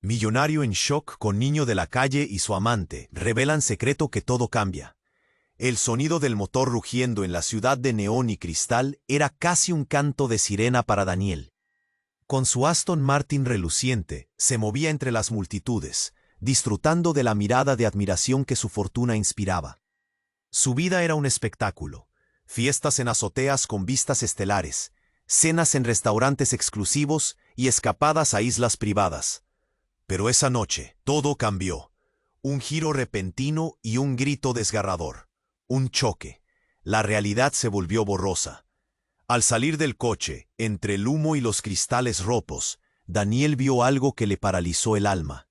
Millonario en shock con niño de la calle y su amante revelan secreto que todo cambia. El sonido del motor rugiendo en la ciudad de neón y cristal era casi un canto de sirena para Daniel. Con su Aston Martin reluciente, se movía entre las multitudes, disfrutando de la mirada de admiración que su fortuna inspiraba. Su vida era un espectáculo: fiestas en azoteas con vistas estelares, cenas en restaurantes exclusivos y escapadas a islas privadas. Pero esa noche, todo cambió. Un giro repentino y un grito desgarrador. Un choque. La realidad se volvió borrosa. Al salir del coche, entre el humo y los cristales rotos, Daniel vio algo que le paralizó el alma.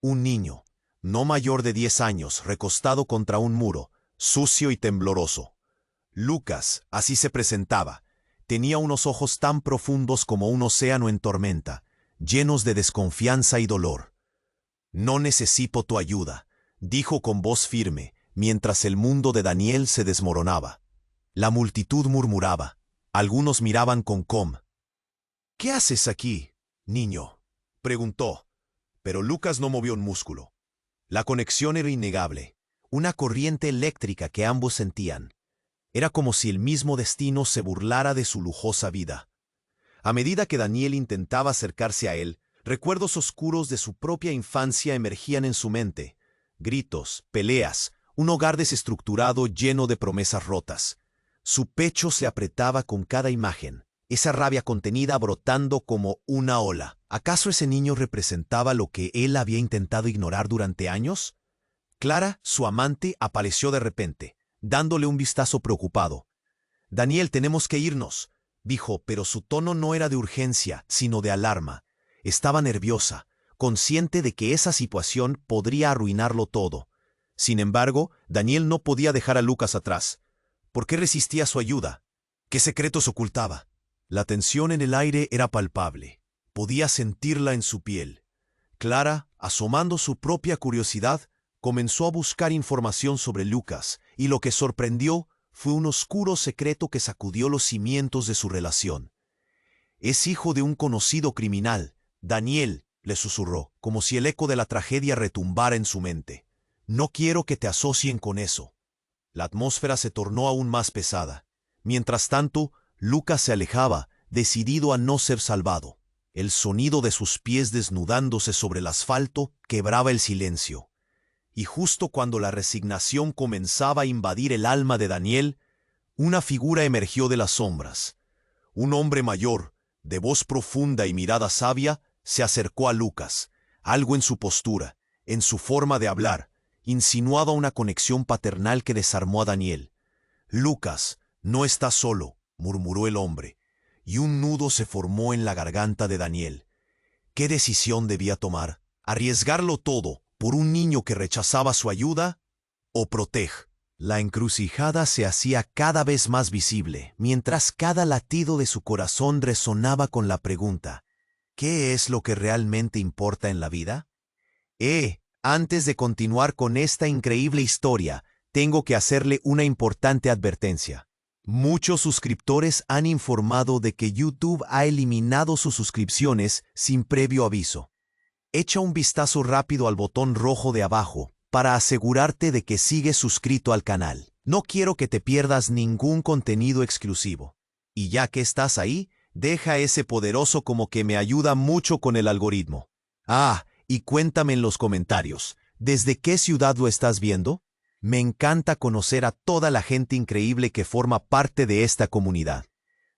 Un niño, no mayor de 10 años, recostado contra un muro, sucio y tembloroso. Lucas, así se presentaba. Tenía unos ojos tan profundos como un océano en tormenta, llenos de desconfianza y dolor. «No necesito tu ayuda», dijo con voz firme, mientras el mundo de Daniel se desmoronaba. La multitud murmuraba. Algunos miraban con com. «¿Qué haces aquí, niño?», preguntó. Pero Lucas no movió un músculo. La conexión era innegable, una corriente eléctrica que ambos sentían. Era como si el mismo destino se burlara de su lujosa vida. A medida que Daniel intentaba acercarse a él, recuerdos oscuros de su propia infancia emergían en su mente. Gritos, peleas, un hogar desestructurado lleno de promesas rotas. Su pecho se apretaba con cada imagen, esa rabia contenida brotando como una ola. ¿Acaso ese niño representaba lo que él había intentado ignorar durante años? Clara, su amante, apareció de repente, dándole un vistazo preocupado. «Daniel, tenemos que irnos», dijo, pero su tono no era de urgencia, sino de alarma. Estaba nerviosa, consciente de que esa situación podría arruinarlo todo. Sin embargo, Daniel no podía dejar a Lucas atrás. ¿Por qué resistía su ayuda? ¿Qué secretos ocultaba? La tensión en el aire era palpable. Podía sentirla en su piel. Clara, asomando su propia curiosidad, comenzó a buscar información sobre Lucas, y lo que sorprendió fue un oscuro secreto que sacudió los cimientos de su relación. «Es hijo de un conocido criminal, Daniel», le susurró, como si el eco de la tragedia retumbara en su mente. «No quiero que te asocien con eso». La atmósfera se tornó aún más pesada. Mientras tanto, Lucas se alejaba, decidido a no ser salvado. El sonido de sus pies desnudándose sobre el asfalto quebraba el silencio. Y justo cuando la resignación comenzaba a invadir el alma de Daniel, una figura emergió de las sombras. Un hombre mayor, de voz profunda y mirada sabia, se acercó a Lucas. Algo en su postura, en su forma de hablar, insinuaba una conexión paternal que desarmó a Daniel. «Lucas, no estás solo», murmuró el hombre, y un nudo se formó en la garganta de Daniel. ¿Qué decisión debía tomar? ¿Arriesgarlo todo por un niño que rechazaba su ayuda? ¿O proteger? La encrucijada se hacía cada vez más visible, mientras cada latido de su corazón resonaba con la pregunta: ¿qué es lo que realmente importa en la vida? Antes de continuar con esta increíble historia, tengo que hacerle una importante advertencia. Muchos suscriptores han informado de que YouTube ha eliminado sus suscripciones sin previo aviso. Echa un vistazo rápido al botón rojo de abajo para asegurarte de que sigues suscrito al canal. No quiero que te pierdas ningún contenido exclusivo. Y ya que estás ahí, deja ese poderoso como que me ayuda mucho con el algoritmo. Y cuéntame en los comentarios, ¿desde qué ciudad lo estás viendo? Me encanta conocer a toda la gente increíble que forma parte de esta comunidad.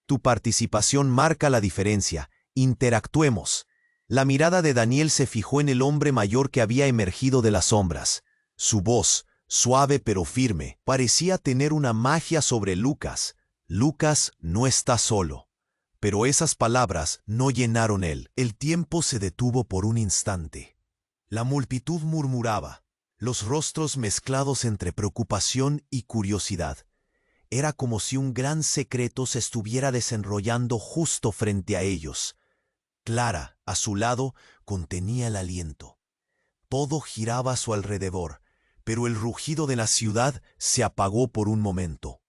Tu participación marca la diferencia. Interactuemos. La mirada de Daniel se fijó en el hombre mayor que había emergido de las sombras. Su voz, suave pero firme, parecía tener una magia sobre Lucas. «Lucas no está solo». Pero esas palabras no llenaron él. El tiempo se detuvo por un instante. La multitud murmuraba, los rostros mezclados entre preocupación y curiosidad. Era como si un gran secreto se estuviera desenrollando justo frente a ellos. Clara, a su lado, contenía el aliento. Todo giraba a su alrededor, pero el rugido de la ciudad se apagó por un momento.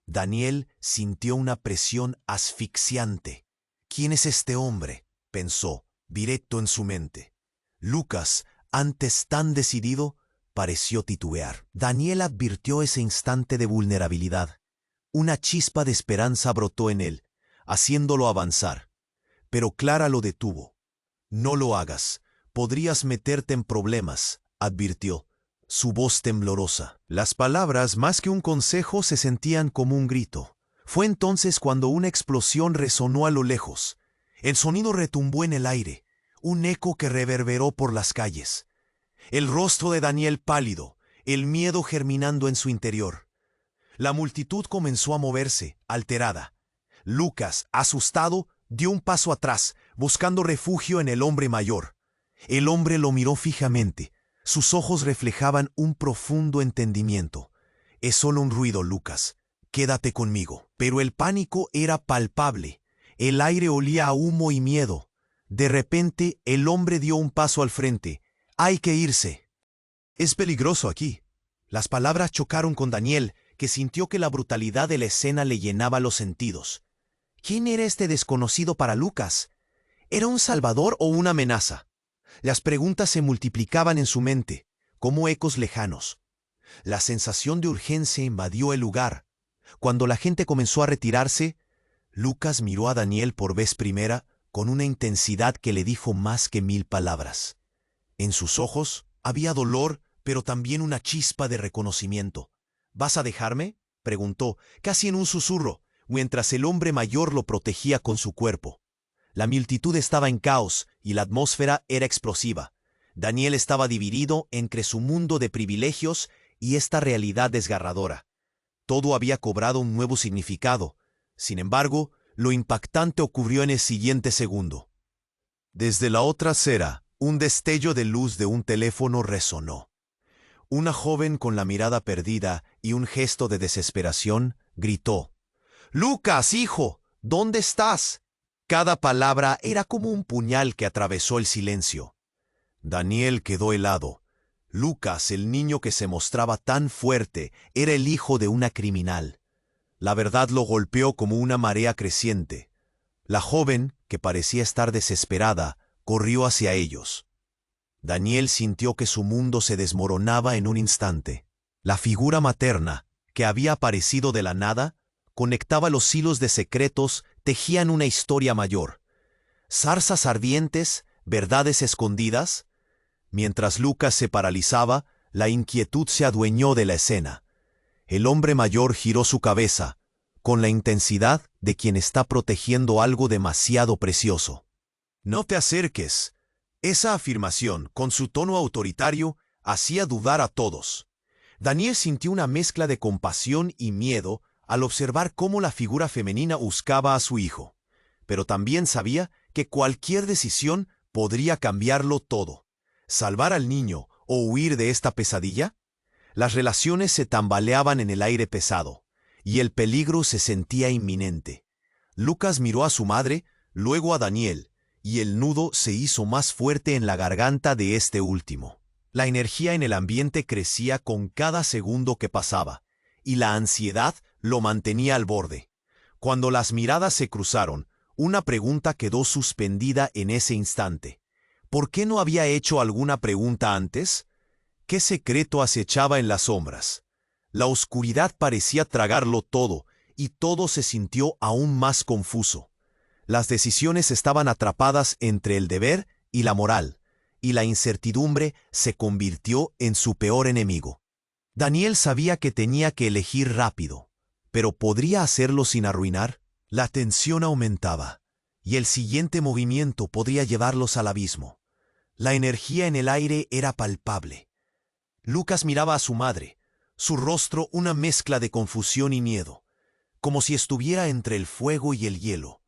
Daniel sintió una presión asfixiante. «¿Quién es este hombre?», pensó, directo en su mente. Lucas, antes tan decidido, pareció titubear. Daniel advirtió ese instante de vulnerabilidad. Una chispa de esperanza brotó en él, haciéndolo avanzar. Pero Clara lo detuvo. «No lo hagas. Podrías meterte en problemas», advirtió, su voz temblorosa. Las palabras, más que un consejo, se sentían como un grito. Fue entonces cuando una explosión resonó a lo lejos. El sonido retumbó en el aire, un eco que reverberó por las calles. El rostro de Daniel pálido, el miedo germinando en su interior. La multitud comenzó a moverse, alterada. Lucas, asustado, dio un paso atrás, buscando refugio en el hombre mayor. El hombre lo miró fijamente. Sus ojos reflejaban un profundo entendimiento. «Es solo un ruido, Lucas. Quédate conmigo». Pero el pánico era palpable. El aire olía a humo y miedo. De repente, el hombre dio un paso al frente. «Hay que irse». «Es peligroso aquí». Las palabras chocaron con Daniel, que sintió que la brutalidad de la escena le llenaba los sentidos. ¿Quién era este desconocido para Lucas? ¿Era un salvador o una amenaza? Las preguntas se multiplicaban en su mente, como ecos lejanos. La sensación de urgencia invadió el lugar. Cuando la gente comenzó a retirarse, Lucas miró a Daniel por vez primera con una intensidad que le dijo más que 1000 palabras. En sus ojos había dolor, pero también una chispa de reconocimiento. «¿Vas a dejarme?», preguntó, casi en un susurro, mientras el hombre mayor lo protegía con su cuerpo. La multitud estaba en caos y la atmósfera era explosiva. Daniel estaba dividido entre su mundo de privilegios y esta realidad desgarradora. Todo había cobrado un nuevo significado. Sin embargo, lo impactante ocurrió en el siguiente segundo. Desde la otra acera, un destello de luz de un teléfono resonó. Una joven con la mirada perdida y un gesto de desesperación gritó: «Lucas, hijo, ¿dónde estás?». Cada palabra era como un puñal que atravesó el silencio. Daniel quedó helado. Lucas, el niño que se mostraba tan fuerte, era el hijo de una criminal. La verdad lo golpeó como una marea creciente. La joven, que parecía estar desesperada, corrió hacia ellos. Daniel sintió que su mundo se desmoronaba en un instante. La figura materna, que había aparecido de la nada, conectaba los hilos de secretos, tejían una historia mayor. Zarzas ardientes, verdades escondidas. Mientras Lucas se paralizaba, la inquietud se adueñó de la escena. El hombre mayor giró su cabeza, con la intensidad de quien está protegiendo algo demasiado precioso. «No te acerques». Esa afirmación, con su tono autoritario, hacía dudar a todos. Daniel sintió una mezcla de compasión y miedo al observar cómo la figura femenina buscaba a su hijo. Pero también sabía que cualquier decisión podría cambiarlo todo. ¿Salvar al niño o huir de esta pesadilla? Las relaciones se tambaleaban en el aire pesado, y el peligro se sentía inminente. Lucas miró a su madre, luego a Daniel, y el nudo se hizo más fuerte en la garganta de este último. La energía en el ambiente crecía con cada segundo que pasaba, y la ansiedad lo mantenía al borde. Cuando las miradas se cruzaron, una pregunta quedó suspendida en ese instante. ¿Por qué no había hecho alguna pregunta antes? ¿Qué secreto acechaba en las sombras? La oscuridad parecía tragarlo todo, y todo se sintió aún más confuso. Las decisiones estaban atrapadas entre el deber y la moral, y la incertidumbre se convirtió en su peor enemigo. Daniel sabía que tenía que elegir rápido, pero ¿podría hacerlo sin arruinar? La tensión aumentaba, y el siguiente movimiento podría llevarlos al abismo. La energía en el aire era palpable. Lucas miraba a su madre, su rostro una mezcla de confusión y miedo, como si estuviera entre el fuego y el hielo.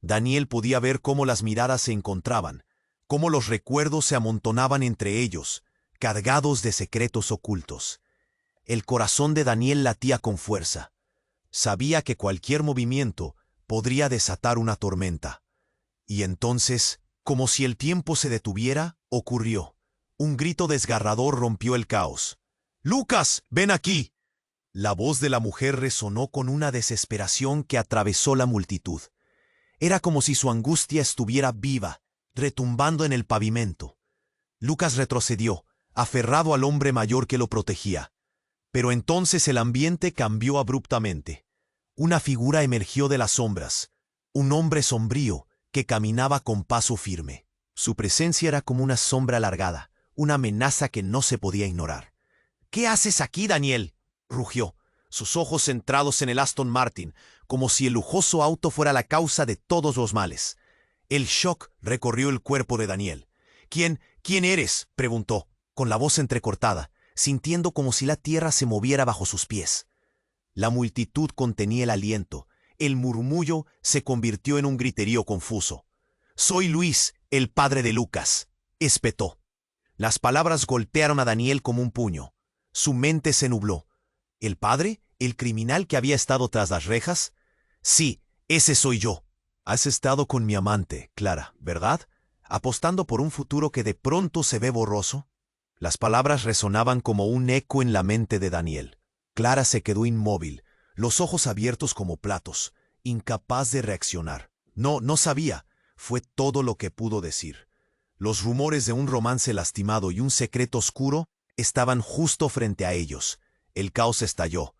Daniel podía ver cómo las miradas se encontraban, cómo los recuerdos se amontonaban entre ellos, cargados de secretos ocultos. El corazón de Daniel latía con fuerza. Sabía que cualquier movimiento podría desatar una tormenta. Y entonces, como si el tiempo se detuviera, ocurrió. Un grito desgarrador rompió el caos. «¡Lucas, ven aquí!». La voz de la mujer resonó con una desesperación que atravesó la multitud. Era como si su angustia estuviera viva, retumbando en el pavimento. Lucas retrocedió, aferrado al hombre mayor que lo protegía. Pero entonces el ambiente cambió abruptamente. Una figura emergió de las sombras, un hombre sombrío que caminaba con paso firme. Su presencia era como una sombra alargada, una amenaza que no se podía ignorar. «¿Qué haces aquí, Daniel?», rugió, sus ojos centrados en el Aston Martin, como si el lujoso auto fuera la causa de todos los males. El shock recorrió el cuerpo de Daniel. ¿Quién eres?», preguntó, con la voz entrecortada, sintiendo como si la tierra se moviera bajo sus pies. La multitud contenía el aliento. El murmullo se convirtió en un griterío confuso. «Soy Luis, el padre de Lucas», espetó. Las palabras golpearon a Daniel como un puño. Su mente se nubló. ¿El padre? ¿El criminal que había estado tras las rejas? Sí, ese soy yo. Has estado con mi amante, Clara, ¿verdad? Apostando por un futuro que de pronto se ve borroso. Las palabras resonaban como un eco en la mente de Daniel. Clara se quedó inmóvil, los ojos abiertos como platos, incapaz de reaccionar. No sabía. Fue todo lo que pudo decir. Los rumores de un romance lastimado y un secreto oscuro estaban justo frente a ellos. El caos estalló.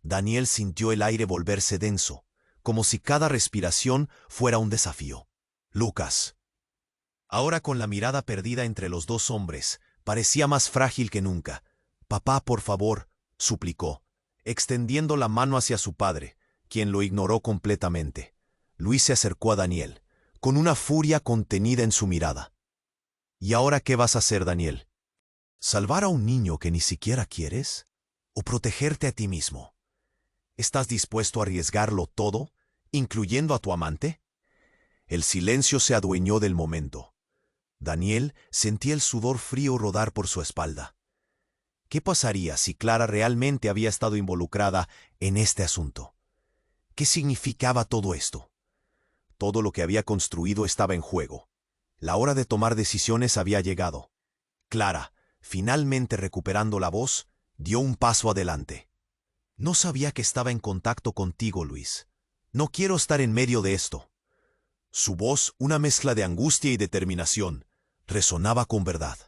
Daniel sintió el aire volverse denso, como si cada respiración fuera un desafío. Lucas. Ahora con la mirada perdida entre los dos hombres, parecía más frágil que nunca. «Papá, por favor», suplicó, extendiendo la mano hacia su padre, quien lo ignoró completamente. Luis se acercó a Daniel, con una furia contenida en su mirada. «¿Y ahora qué vas a hacer, Daniel? ¿Salvar a un niño que ni siquiera quieres? ¿O protegerte a ti mismo? ¿Estás dispuesto a arriesgarlo todo, incluyendo a tu amante?» El silencio se adueñó del momento. Daniel sentía el sudor frío rodar por su espalda. ¿Qué pasaría si Clara realmente había estado involucrada en este asunto? ¿Qué significaba todo esto? Todo lo que había construido estaba en juego. La hora de tomar decisiones había llegado. Clara, finalmente recuperando la voz, dio un paso adelante. «No sabía que estaba en contacto contigo, Luis. No quiero estar en medio de esto». Su voz, una mezcla de angustia y determinación, resonaba con verdad.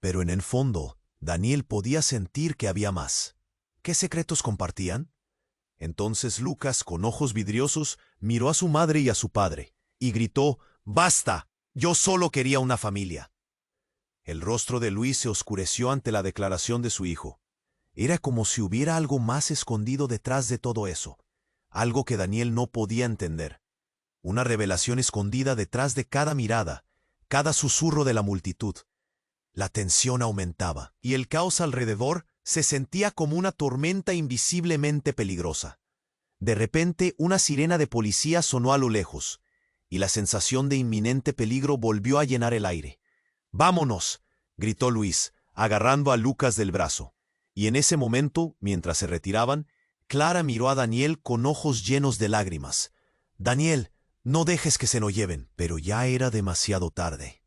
Pero en el fondo, Daniel podía sentir que había más. ¿Qué secretos compartían? Entonces Lucas, con ojos vidriosos, miró a su madre y a su padre, y gritó: «¡Basta! Yo solo quería una familia». El rostro de Luis se oscureció ante la declaración de su hijo. Era como si hubiera algo más escondido detrás de todo eso, algo que Daniel no podía entender. Una revelación escondida detrás de cada mirada, cada susurro de la multitud. La tensión aumentaba, y el caos alrededor se sentía como una tormenta invisiblemente peligrosa. De repente, una sirena de policía sonó a lo lejos, y la sensación de inminente peligro volvió a llenar el aire. «¡Vámonos!», gritó Luis, agarrando a Lucas del brazo. Y en ese momento, mientras se retiraban, Clara miró a Daniel con ojos llenos de lágrimas. «Daniel, no dejes que se lo lleven». Pero ya era demasiado tarde.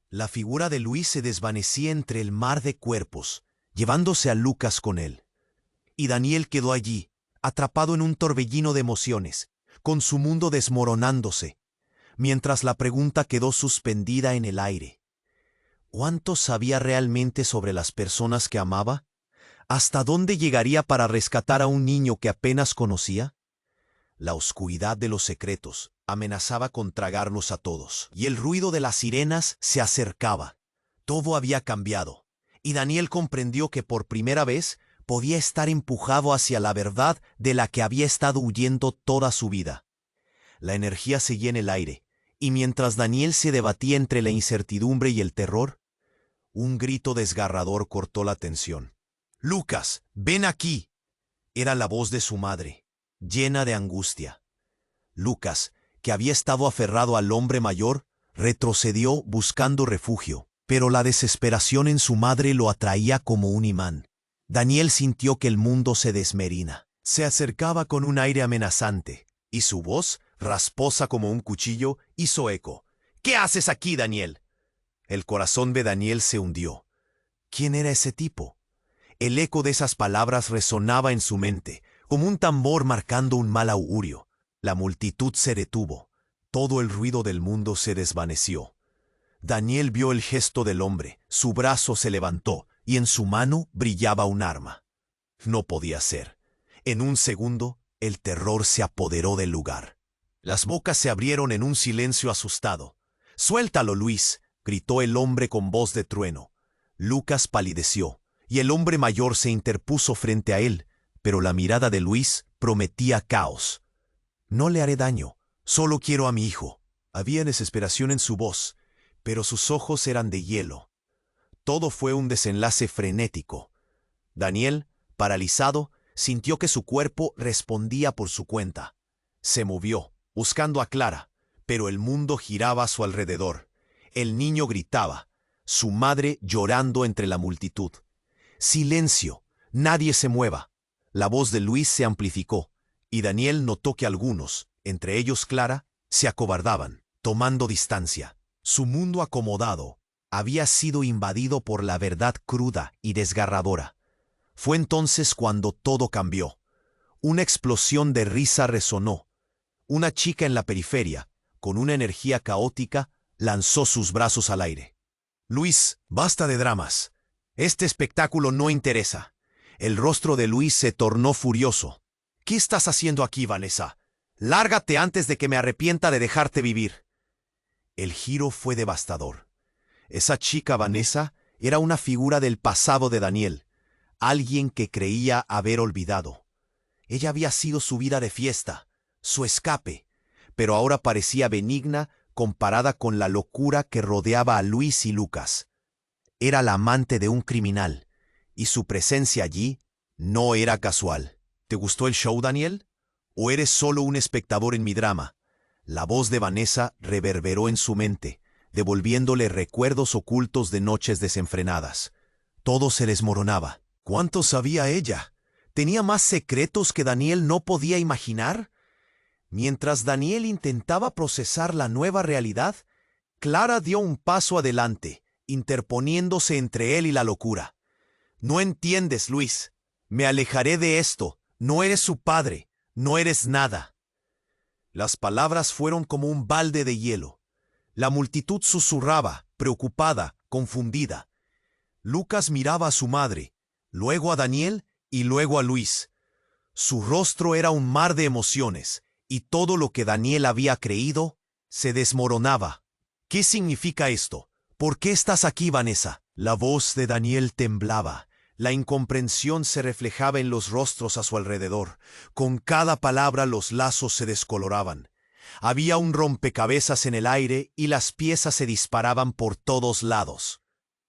La figura de Luis se desvanecía entre el mar de cuerpos, llevándose a Lucas con él. Y Daniel quedó allí, atrapado en un torbellino de emociones, con su mundo desmoronándose, mientras la pregunta quedó suspendida en el aire. ¿Cuánto sabía realmente sobre las personas que amaba? ¿Hasta dónde llegaría para rescatar a un niño que apenas conocía? La oscuridad de los secretos amenazaba con tragarnos a todos, y el ruido de las sirenas se acercaba. Todo había cambiado, y Daniel comprendió que por primera vez podía estar empujado hacia la verdad de la que había estado huyendo toda su vida. La energía seguía en el aire, y mientras Daniel se debatía entre la incertidumbre y el terror, un grito desgarrador cortó la tensión. «Lucas, ven aquí». Era la voz de su madre, llena de angustia. Lucas, que había estado aferrado al hombre mayor, retrocedió buscando refugio, pero la desesperación en su madre lo atraía como un imán. Daniel sintió que el mundo se desmorona. Se acercaba con un aire amenazante, y su voz, rasposa como un cuchillo, hizo eco. «¿Qué haces aquí, Daniel?». El corazón de Daniel se hundió. ¿Quién era ese tipo? El eco de esas palabras resonaba en su mente, como un tambor marcando un mal augurio. La multitud se detuvo. Todo el ruido del mundo se desvaneció. Daniel vio el gesto del hombre, su brazo se levantó y en su mano brillaba un arma. No podía ser. En un segundo, el terror se apoderó del lugar. Las bocas se abrieron en un silencio asustado. «¡Suéltalo, Luis!», gritó el hombre con voz de trueno. Lucas palideció, y el hombre mayor se interpuso frente a él, pero la mirada de Luis prometía caos. «No le haré daño, solo quiero a mi hijo». Había desesperación en su voz, pero sus ojos eran de hielo. Todo fue un desenlace frenético. Daniel, paralizado, sintió que su cuerpo respondía por su cuenta. Se movió, buscando a Clara, pero el mundo giraba a su alrededor. El niño gritaba, su madre llorando entre la multitud. «¡Silencio! ¡Nadie se mueva!». La voz de Luis se amplificó, y Daniel notó que algunos, entre ellos Clara, se acobardaban, tomando distancia. Su mundo acomodado había sido invadido por la verdad cruda y desgarradora. Fue entonces cuando todo cambió. Una explosión de risa resonó. Una chica en la periferia, con una energía caótica, lanzó sus brazos al aire. «Luis, basta de dramas. Este espectáculo no interesa». El rostro de Luis se tornó furioso. «¿Qué estás haciendo aquí, Vanessa? Lárgate antes de que me arrepienta de dejarte vivir». El giro fue devastador. Esa chica, Vanessa, era una figura del pasado de Daniel, alguien que creía haber olvidado. Ella había sido su vida de fiesta, su escape, pero ahora parecía benigna comparada con la locura que rodeaba a Luis y Lucas. Era la amante de un criminal, y su presencia allí no era casual. «¿Te gustó el show, Daniel? ¿O eres solo un espectador en mi drama?». La voz de Vanessa reverberó en su mente, devolviéndole recuerdos ocultos de noches desenfrenadas. Todo se desmoronaba. ¿Cuánto sabía ella? ¿Tenía más secretos que Daniel no podía imaginar? Mientras Daniel intentaba procesar la nueva realidad, Clara dio un paso adelante, interponiéndose entre él y la locura. «No entiendes, Luis. Me alejaré de esto. No eres su padre. No eres nada». Las palabras fueron como un balde de hielo. La multitud susurraba, preocupada, confundida. Lucas miraba a su madre, luego a Daniel y luego a Luis. Su rostro era un mar de emociones, y todo lo que Daniel había creído se desmoronaba. «¿Qué significa esto? ¿Por qué estás aquí, Vanessa?». La voz de Daniel temblaba. La incomprensión se reflejaba en los rostros a su alrededor. Con cada palabra los lazos se descoloraban. Había un rompecabezas en el aire y las piezas se disparaban por todos lados.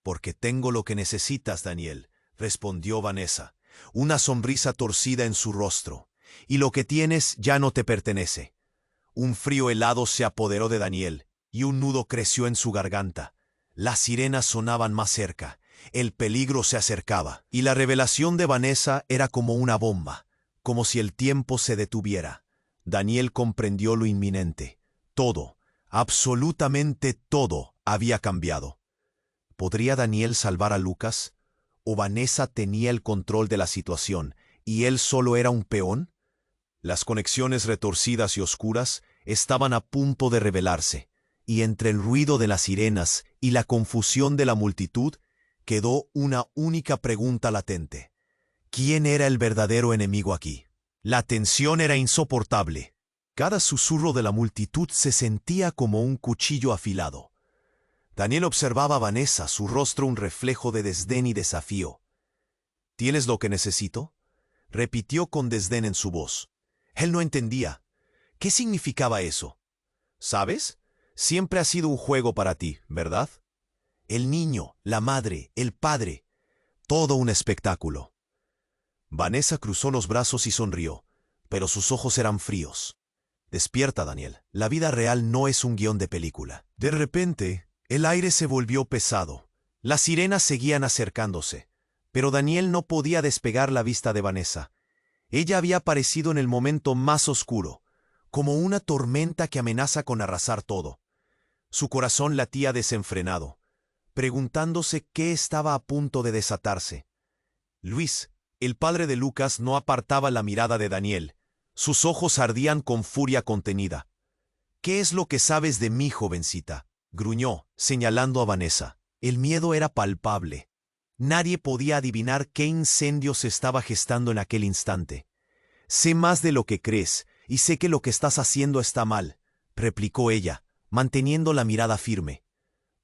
«Porque tengo lo que necesitas, Daniel», respondió Vanessa, una sonrisa torcida en su rostro. «Y lo que tienes ya no te pertenece». Un frío helado se apoderó de Daniel, y un nudo creció en su garganta. Las sirenas sonaban más cerca. El peligro se acercaba, y la revelación de Vanessa era como una bomba, como si el tiempo se detuviera. Daniel comprendió lo inminente. Todo, absolutamente todo, había cambiado. ¿Podría Daniel salvar a Lucas? ¿O Vanessa tenía el control de la situación, y él solo era un peón? Las conexiones retorcidas y oscuras estaban a punto de revelarse, y entre el ruido de las sirenas y la confusión de la multitud, quedó una única pregunta latente. ¿Quién era el verdadero enemigo aquí? La tensión era insoportable. Cada susurro de la multitud se sentía como un cuchillo afilado. Daniel observaba a Vanessa, su rostro un reflejo de desdén y desafío. «¿Tienes lo que necesito?», repitió con desdén en su voz. Él no entendía. ¿Qué significaba eso? «¿Sabes? Siempre ha sido un juego para ti, ¿verdad? El niño, la madre, el padre. Todo un espectáculo». Vanessa cruzó los brazos y sonrió, pero sus ojos eran fríos. «Despierta, Daniel. La vida real no es un guión de película». De repente, el aire se volvió pesado. Las sirenas seguían acercándose, pero Daniel no podía despegar la vista de Vanessa. Ella había aparecido en el momento más oscuro, como una tormenta que amenaza con arrasar todo. Su corazón latía desenfrenado, preguntándose qué estaba a punto de desatarse. Luis, el padre de Lucas, no apartaba la mirada de Daniel. Sus ojos ardían con furia contenida. «¿Qué es lo que sabes de mí, jovencita?», gruñó, señalando a Vanessa. El miedo era palpable. Nadie podía adivinar qué incendio se estaba gestando en aquel instante. «Sé más de lo que crees, y sé que lo que estás haciendo está mal», replicó ella, manteniendo la mirada firme.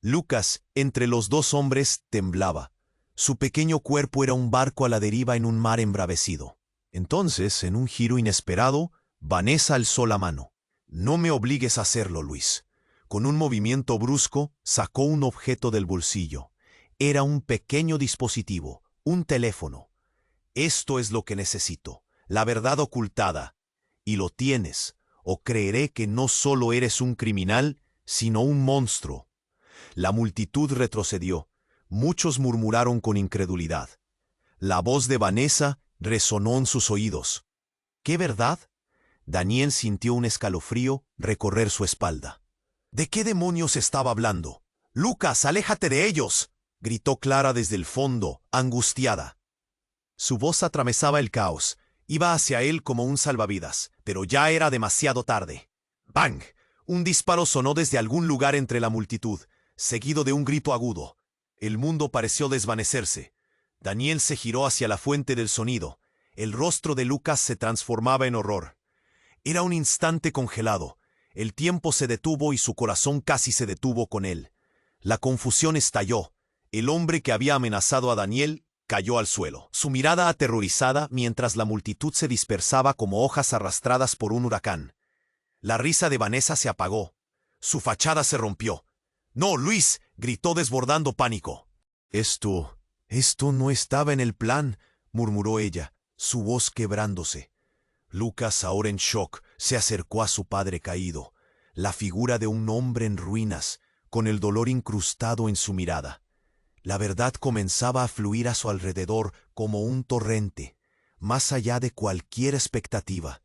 Lucas, entre los dos hombres, temblaba. Su pequeño cuerpo era un barco a la deriva en un mar embravecido. Entonces, en un giro inesperado, Vanessa alzó la mano. «No me obligues a hacerlo, Luis». Con un movimiento brusco, sacó un objeto del bolsillo. Era un pequeño dispositivo, un teléfono. «Esto es lo que necesito, la verdad ocultada. Y lo tienes, o creeré que no solo eres un criminal, sino un monstruo». La multitud retrocedió. Muchos murmuraron con incredulidad. La voz de Vanessa resonó en sus oídos. «¿Qué verdad?». Daniel sintió un escalofrío recorrer su espalda. ¿De qué demonios estaba hablando? «Lucas, aléjate de ellos», gritó Clara desde el fondo, angustiada. Su voz atravesaba el caos. Iba hacia él como un salvavidas, pero ya era demasiado tarde. ¡Bang! Un disparo sonó desde algún lugar entre la multitud, seguido de un grito agudo. El mundo pareció desvanecerse. Daniel se giró hacia la fuente del sonido. El rostro de Lucas se transformaba en horror. Era un instante congelado. El tiempo se detuvo y su corazón casi se detuvo con él. La confusión estalló. El hombre que había amenazado a Daniel cayó al suelo, su mirada aterrorizada mientras la multitud se dispersaba como hojas arrastradas por un huracán. La risa de Vanessa se apagó. Su fachada se rompió. «¡No, Luis!», gritó desbordando pánico. Esto no estaba en el plan», murmuró ella, su voz quebrándose. Lucas, ahora en shock, se acercó a su padre caído, la figura de un hombre en ruinas, con el dolor incrustado en su mirada. La verdad comenzaba a fluir a su alrededor como un torrente, más allá de cualquier expectativa.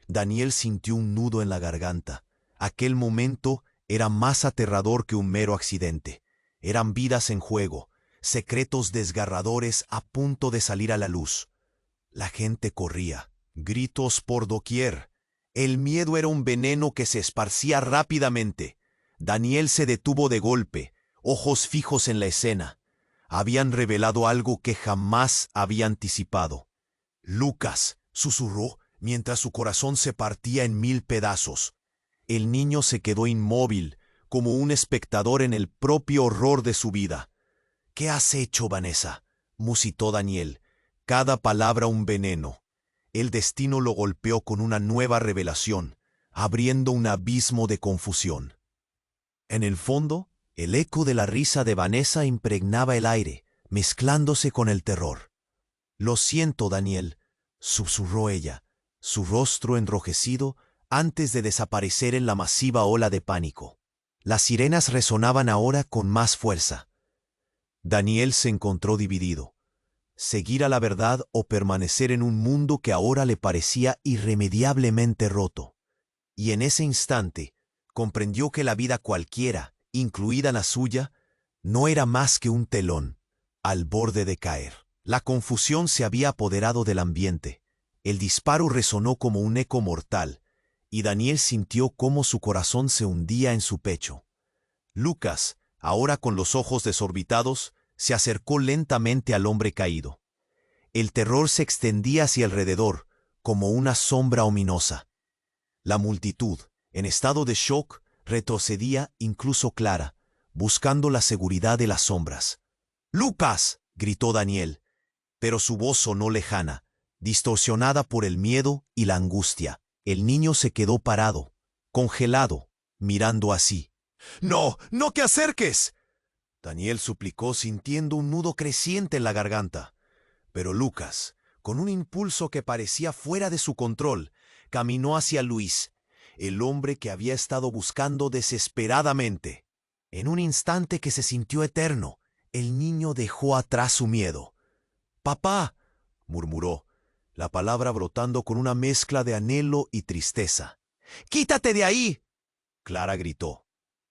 Daniel sintió un nudo en la garganta. Aquel momento era más aterrador que un mero accidente. Eran vidas en juego, secretos desgarradores a punto de salir a la luz. La gente corría, gritos por doquier. El miedo era un veneno que se esparcía rápidamente. Daniel se detuvo de golpe, ojos fijos en la escena. Habían revelado algo que jamás había anticipado. «Lucas», susurró, mientras su corazón se partía en 1000 pedazos. El niño se quedó inmóvil, como un espectador en el propio horror de su vida. «¿Qué has hecho, Vanessa?», musitó Daniel, cada palabra un veneno. El destino lo golpeó con una nueva revelación, abriendo un abismo de confusión. En el fondo, el eco de la risa de Vanessa impregnaba el aire, mezclándose con el terror. «Lo siento, Daniel», susurró ella, su rostro enrojecido antes de desaparecer en la masiva ola de pánico. Las sirenas resonaban ahora con más fuerza. Daniel se encontró dividido. Seguir a la verdad o permanecer en un mundo que ahora le parecía irremediablemente roto. Y en ese instante comprendió que la vida cualquiera, incluida la suya, no era más que un telón, al borde de caer. La confusión se había apoderado del ambiente. El disparo resonó como un eco mortal, y Daniel sintió cómo su corazón se hundía en su pecho. Lucas, ahora con los ojos desorbitados, se acercó lentamente al hombre caído. El terror se extendía hacia alrededor, como una sombra ominosa. La multitud, en estado de shock, retrocedía, incluso Clara, buscando la seguridad de las sombras. «¡Lucas!», gritó Daniel, pero su voz sonó lejana, distorsionada por el miedo y la angustia. El niño se quedó parado, congelado, mirando así. «¡No, no te acerques!», Daniel suplicó sintiendo un nudo creciente en la garganta. Pero Lucas, con un impulso que parecía fuera de su control, caminó hacia Luis, el hombre que había estado buscando desesperadamente. En un instante que se sintió eterno, el niño dejó atrás su miedo. «¡Papá!», murmuró, la palabra brotando con una mezcla de anhelo y tristeza. «¡Quítate de ahí!», Clara gritó.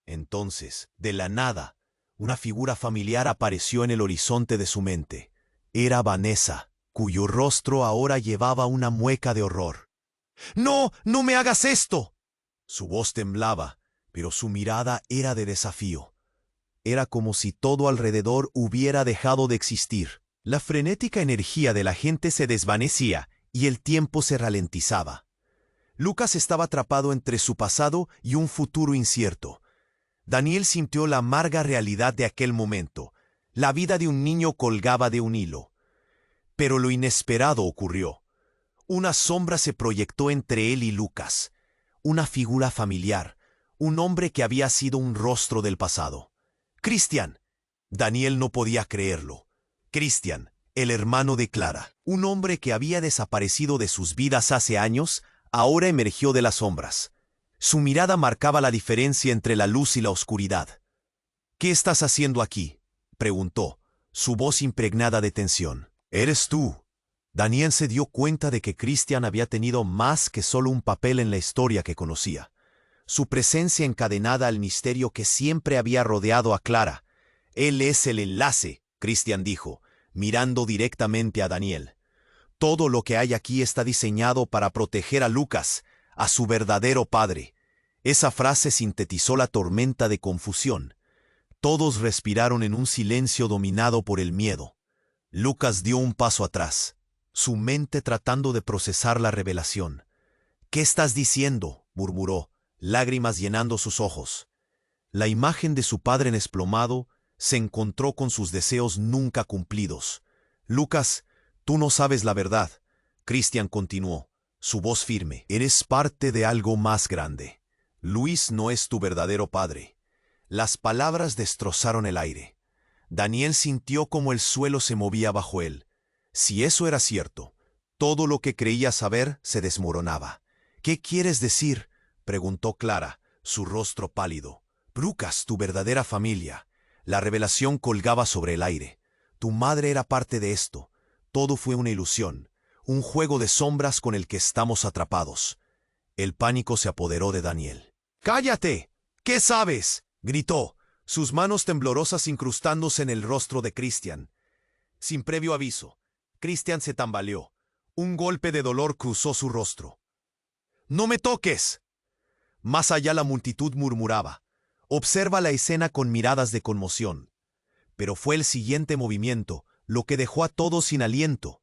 Entonces, de la nada, una figura familiar apareció en el horizonte de su mente. Era Vanessa, cuyo rostro ahora llevaba una mueca de horror. «¡No, no me hagas esto!», su voz temblaba, pero su mirada era de desafío. Era como si todo alrededor hubiera dejado de existir. La frenética energía de la gente se desvanecía y el tiempo se ralentizaba. Lucas estaba atrapado entre su pasado y un futuro incierto. Daniel sintió la amarga realidad de aquel momento. La vida de un niño colgaba de un hilo. Pero lo inesperado ocurrió. Una sombra se proyectó entre él y Lucas. Una figura familiar, un hombre que había sido un rostro del pasado. ¡Cristian! Daniel no podía creerlo. Cristian, el hermano de Clara, un hombre que había desaparecido de sus vidas hace años, ahora emergió de las sombras. Su mirada marcaba la diferencia entre la luz y la oscuridad. «¿Qué estás haciendo aquí?», preguntó, su voz impregnada de tensión. «¿Eres tú?». Daniel se dio cuenta de que Cristian había tenido más que solo un papel en la historia que conocía. Su presencia encadenada al misterio que siempre había rodeado a Clara. «Él es el enlace», Cristian dijo, mirando directamente a Daniel. «Todo lo que hay aquí está diseñado para proteger a Lucas, a su verdadero padre». Esa frase sintetizó la tormenta de confusión. Todos respiraron en un silencio dominado por el miedo. Lucas dio un paso atrás, su mente tratando de procesar la revelación. «¿Qué estás diciendo?», murmuró, lágrimas llenando sus ojos. La imagen de su padre desplomado se encontró con sus deseos nunca cumplidos. «Lucas, tú no sabes la verdad», Cristian continuó, su voz firme. «Eres parte de algo más grande. Luis no es tu verdadero padre». Las palabras destrozaron el aire. Daniel sintió como el suelo se movía bajo él. Si eso era cierto, todo lo que creía saber se desmoronaba. «¿Qué quieres decir?», preguntó Clara, su rostro pálido. «Lucas, tu verdadera familia». La revelación colgaba sobre el aire. «Tu madre era parte de esto. Todo fue una ilusión, un juego de sombras con el que estamos atrapados». El pánico se apoderó de Daniel. «¡Cállate! ¿Qué sabes?», gritó, sus manos temblorosas incrustándose en el rostro de Cristian. Sin previo aviso, Cristian se tambaleó. Un golpe de dolor cruzó su rostro. «¡No me toques!». Más allá la multitud murmuraba. «Observa la escena con miradas de conmoción». Pero fue el siguiente movimiento lo que dejó a todos sin aliento.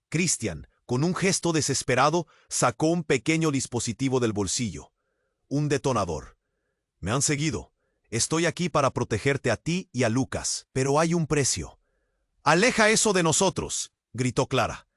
Cristian, con un gesto desesperado, sacó un pequeño dispositivo del bolsillo. Un detonador. «Me han seguido. Estoy aquí para protegerte a ti y a Lucas, pero hay un precio». «¡Aleja eso de nosotros!», gritó Clara.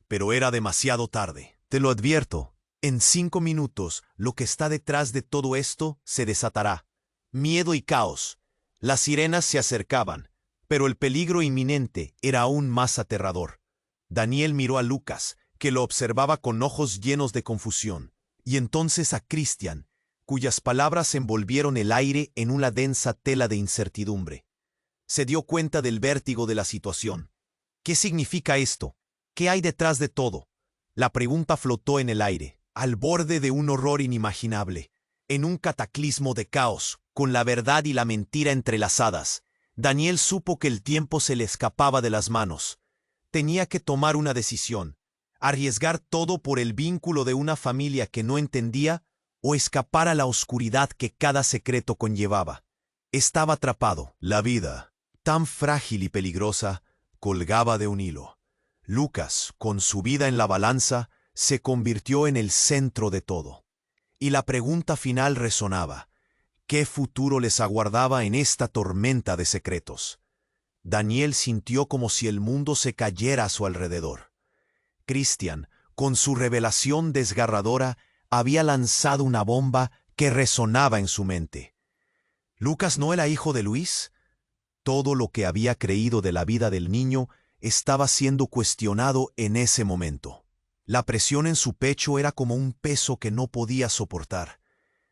Pero era demasiado tarde. «Te lo advierto, en 5 minutos lo que está detrás de todo esto se desatará. Miedo y caos». Las sirenas se acercaban, pero el peligro inminente era aún más aterrador. Daniel miró a Lucas, que lo observaba con ojos llenos de confusión, y entonces a Cristian, cuyas palabras envolvieron el aire en una densa tela de incertidumbre. Se dio cuenta del vértigo de la situación. «¿Qué significa esto? ¿Qué hay detrás de todo?». La pregunta flotó en el aire, al borde de un horror inimaginable, en un cataclismo de caos, con la verdad y la mentira entrelazadas. Daniel supo que el tiempo se le escapaba de las manos. Tenía que tomar una decisión, arriesgar todo por el vínculo de una familia que no entendía o escapar a la oscuridad que cada secreto conllevaba. Estaba atrapado. La vida, tan frágil y peligrosa, colgaba de un hilo. Lucas, con su vida en la balanza, se convirtió en el centro de todo. Y la pregunta final resonaba: ¿qué futuro les aguardaba en esta tormenta de secretos? Daniel sintió como si el mundo se cayera a su alrededor. Cristian, con su revelación desgarradora, había lanzado una bomba que resonaba en su mente. ¿Lucas no era hijo de Luis? Todo lo que había creído de la vida del niño estaba siendo cuestionado en ese momento. La presión en su pecho era como un peso que no podía soportar.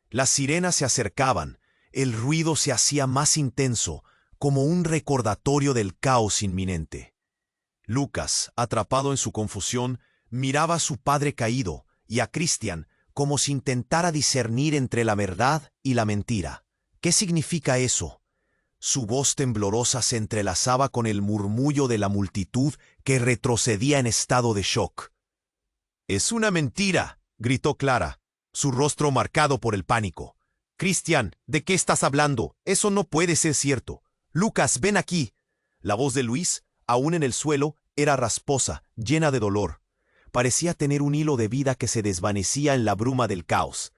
Las sirenas se acercaban, el ruido se hacía más intenso, como un recordatorio del caos inminente. Lucas, atrapado en su confusión, miraba a su padre caído y a Cristian como si intentara discernir entre la verdad y la mentira. ¿Qué significa eso? Su voz temblorosa se entrelazaba con el murmullo de la multitud que retrocedía en estado de shock. «¡Es una mentira!», gritó Clara, su rostro marcado por el pánico. Cristian, ¿de qué estás hablando? Eso no puede ser cierto. Lucas, ven aquí. La voz de Luis, aún en el suelo, era rasposa, llena de dolor. Parecía tener un hilo de vida que se desvanecía en la bruma del caos.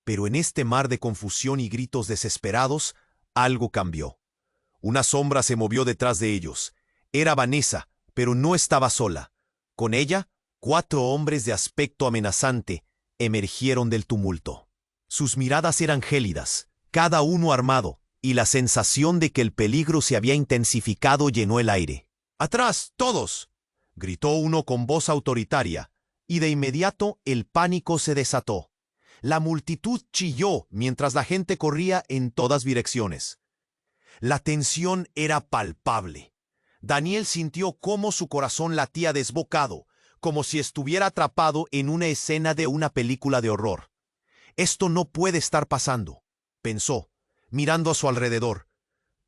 Pero en este mar de confusión y gritos desesperados, algo cambió. Una sombra se movió detrás de ellos. Era Vanessa, pero no estaba sola. Con ella, 4 hombres de aspecto amenazante emergieron del tumulto. Sus miradas eran gélidas, cada uno armado, y la sensación de que el peligro se había intensificado llenó el aire. ¡Atrás, todos!, gritó uno con voz autoritaria, y de inmediato el pánico se desató. La multitud chilló mientras la gente corría en todas direcciones. La tensión era palpable. Daniel sintió cómo su corazón latía desbocado, como si estuviera atrapado en una escena de una película de horror. Esto no puede estar pasando, pensó, mirando a su alrededor.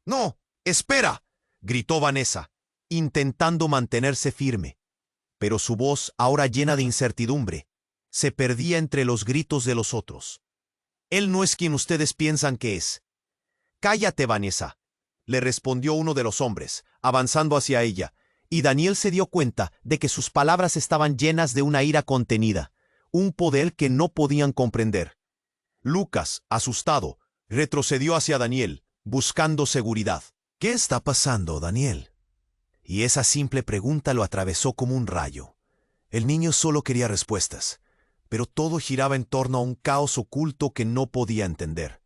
¡No! ¡Espera!, gritó Vanessa, intentando mantenerse firme. Pero su voz, ahora llena de incertidumbre, se perdía entre los gritos de los otros. Él no es quien ustedes piensan que es. «Cállate, Vanessa», le respondió uno de los hombres, avanzando hacia ella, y Daniel se dio cuenta de que sus palabras estaban llenas de una ira contenida, un poder que no podían comprender. Lucas, asustado, retrocedió hacia Daniel, buscando seguridad. «¿Qué está pasando, Daniel?». Y esa simple pregunta lo atravesó como un rayo. El niño solo quería respuestas, pero todo giraba en torno a un caos oculto que no podía entender.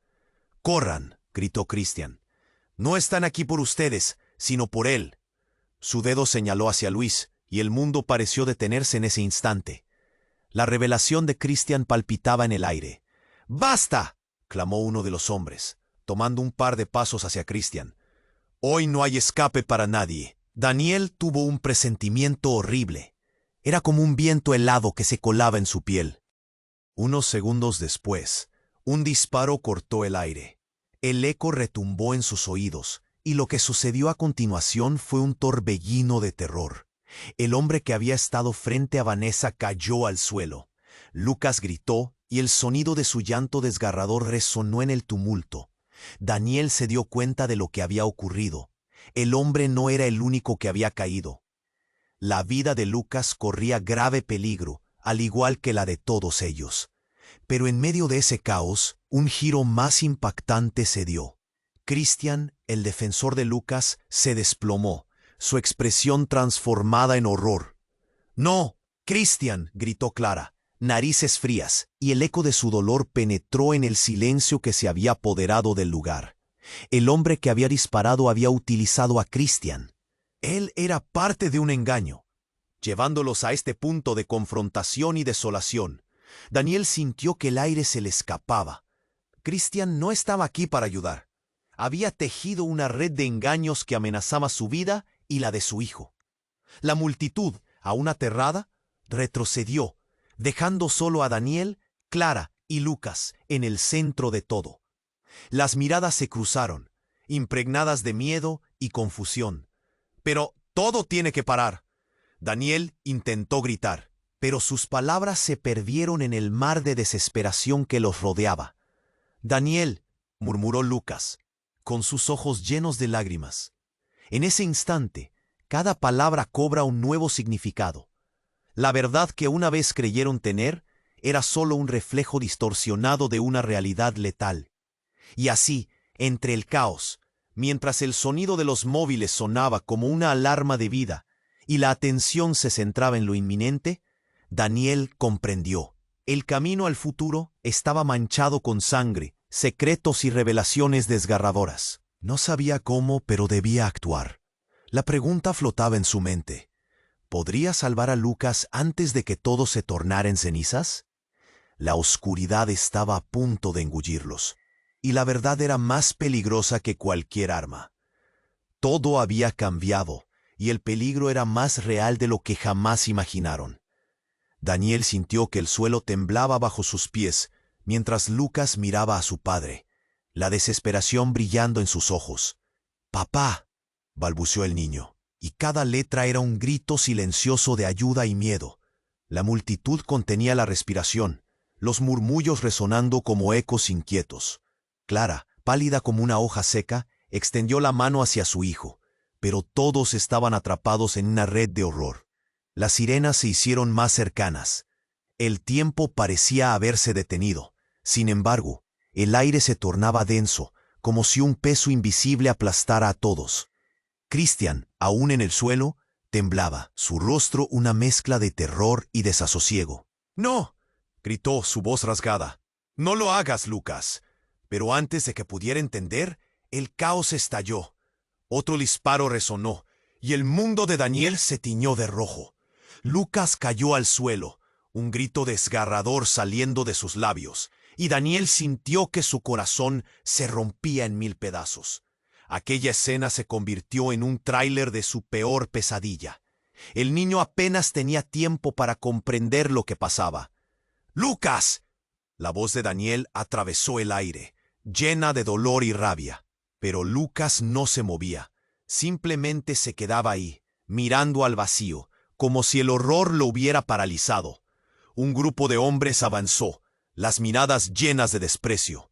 «Corran», gritó Cristian. «No están aquí por ustedes, sino por él». Su dedo señaló hacia Luis, y el mundo pareció detenerse en ese instante. La revelación de Cristian palpitaba en el aire. «¡Basta!», clamó uno de los hombres, tomando un par de pasos hacia Cristian. «Hoy no hay escape para nadie». Daniel tuvo un presentimiento horrible. Era como un viento helado que se colaba en su piel. Unos segundos después, un disparo cortó el aire. El eco retumbó en sus oídos, y lo que sucedió a continuación fue un torbellino de terror. El hombre que había estado frente a Vanessa cayó al suelo. Lucas gritó, y el sonido de su llanto desgarrador resonó en el tumulto. Daniel se dio cuenta de lo que había ocurrido. El hombre no era el único que había caído. La vida de Lucas corría grave peligro, al igual que la de todos ellos. Pero en medio de ese caos, un giro más impactante se dio. Cristian, el defensor de Lucas, se desplomó, su expresión transformada en horror. «¡No! Cristian», gritó Clara, narices frías, y el eco de su dolor penetró en el silencio que se había apoderado del lugar. El hombre que había disparado había utilizado a Cristian. Él era parte de un engaño, llevándolos a este punto de confrontación y desolación. Daniel sintió que el aire se le escapaba. Cristian no estaba aquí para ayudar. Había tejido una red de engaños que amenazaba su vida y la de su hijo. La multitud, aún aterrada, retrocedió, dejando solo a Daniel, Clara y Lucas en el centro de todo. Las miradas se cruzaron, impregnadas de miedo y confusión. «Pero todo tiene que parar». Daniel intentó gritar, pero sus palabras se perdieron en el mar de desesperación que los rodeaba. «Daniel», murmuró Lucas, con sus ojos llenos de lágrimas. En ese instante, cada palabra cobra un nuevo significado. La verdad que una vez creyeron tener era solo un reflejo distorsionado de una realidad letal. Y así, entre el caos, mientras el sonido de los móviles sonaba como una alarma de vida y la atención se centraba en lo inminente, Daniel comprendió. El camino al futuro estaba manchado con sangre, secretos y revelaciones desgarradoras. No sabía cómo, pero debía actuar. La pregunta flotaba en su mente. ¿Podría salvar a Lucas antes de que todo se tornara en cenizas? La oscuridad estaba a punto de engullirlos, y la verdad era más peligrosa que cualquier arma. Todo había cambiado, y el peligro era más real de lo que jamás imaginaron. Daniel sintió que el suelo temblaba bajo sus pies, mientras Lucas miraba a su padre, la desesperación brillando en sus ojos. «Papá», balbuceó el niño, y cada letra era un grito silencioso de ayuda y miedo. La multitud contenía la respiración, los murmullos resonando como ecos inquietos. Clara, pálida como una hoja seca, extendió la mano hacia su hijo, pero todos estaban atrapados en una red de horror. Las sirenas se hicieron más cercanas. El tiempo parecía haberse detenido. Sin embargo, el aire se tornaba denso, como si un peso invisible aplastara a todos. Christian, aún en el suelo, temblaba, su rostro una mezcla de terror y desasosiego. «¡No!», gritó, su voz rasgada. «No lo hagas, Lucas». Pero antes de que pudiera entender, el caos estalló. Otro disparo resonó, y el mundo de Daniel se tiñó de rojo. Lucas cayó al suelo, un grito desgarrador saliendo de sus labios, y Daniel sintió que su corazón se rompía en 1000 pedazos. Aquella escena se convirtió en un tráiler de su peor pesadilla. El niño apenas tenía tiempo para comprender lo que pasaba. «¡Lucas!». La voz de Daniel atravesó el aire, llena de dolor y rabia. Pero Lucas no se movía. Simplemente se quedaba ahí, mirando al vacío, como si el horror lo hubiera paralizado. Un grupo de hombres avanzó, las miradas llenas de desprecio.